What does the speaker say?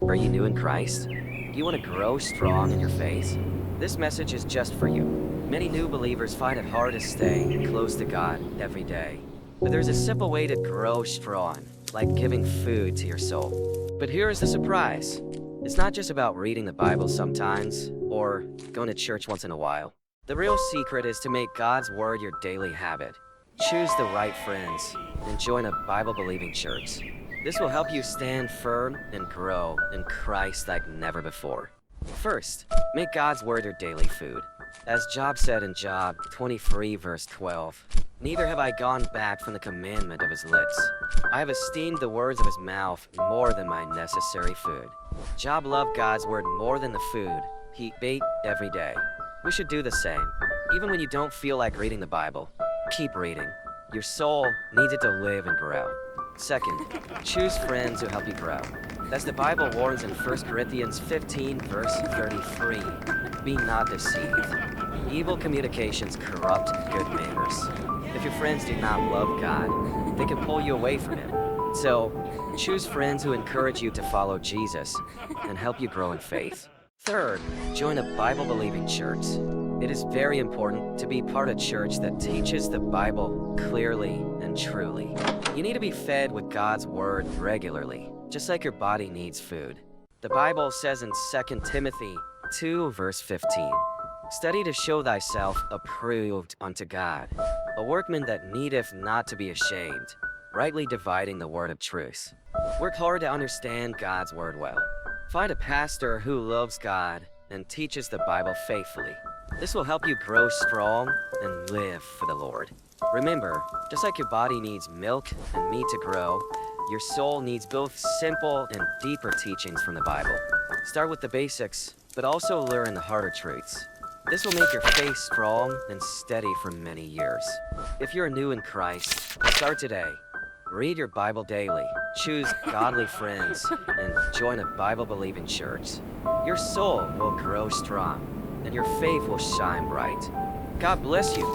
Are you new in Christ? Do you want to grow strong in your faith? This message is just for you. Many new believers find it hard to stay close to God every day. But there's a simple way to grow strong, like giving food to your soul. But here is the surprise. It's not just about reading the Bible sometimes, or going to church once in a while. The real secret is to make God's Word your daily habit. Choose the right friends, and join a Bible-believing church. This will help you stand firm and grow in Christ like never before. First, make God's Word your daily food. As Job said in Job 23 verse 12, "Neither have I gone back from the commandment of his lips. I have esteemed the words of his mouth more than my necessary food." Job loved God's Word more than the food he ate every day. We should do the same. Even when you don't feel like reading the Bible, keep reading. Your soul needs it to live and grow. Second, choose friends who help you grow. As the Bible warns in 1 Corinthians 15 verse 33, "Be not deceived. Evil communications corrupt good manners." If your friends do not love God, they can pull you away from Him. So, choose friends who encourage you to follow Jesus and help you grow in faith. Third, join a Bible-believing church. It is very important to be part of a church that teaches the Bible clearly and truly. You need to be fed with God's Word regularly, just like your body needs food. The Bible says in 2 Timothy 2 verse 15, "Study to show thyself approved unto God, a workman that needeth not to be ashamed, rightly dividing the word of truth." Work hard to understand God's Word well. Find a pastor who loves God and teaches the Bible faithfully. This will help you grow strong and live for the Lord. Remember, just like your body needs milk and meat to grow, your soul needs both simple and deeper teachings from the Bible. Start with the basics, but also learn the harder truths. This will make your faith strong and steady for many years. If you're new in Christ, start today. Read your Bible daily, choose godly friends, and join a Bible-believing church. Your soul will grow strong, and your faith will shine bright. God bless you.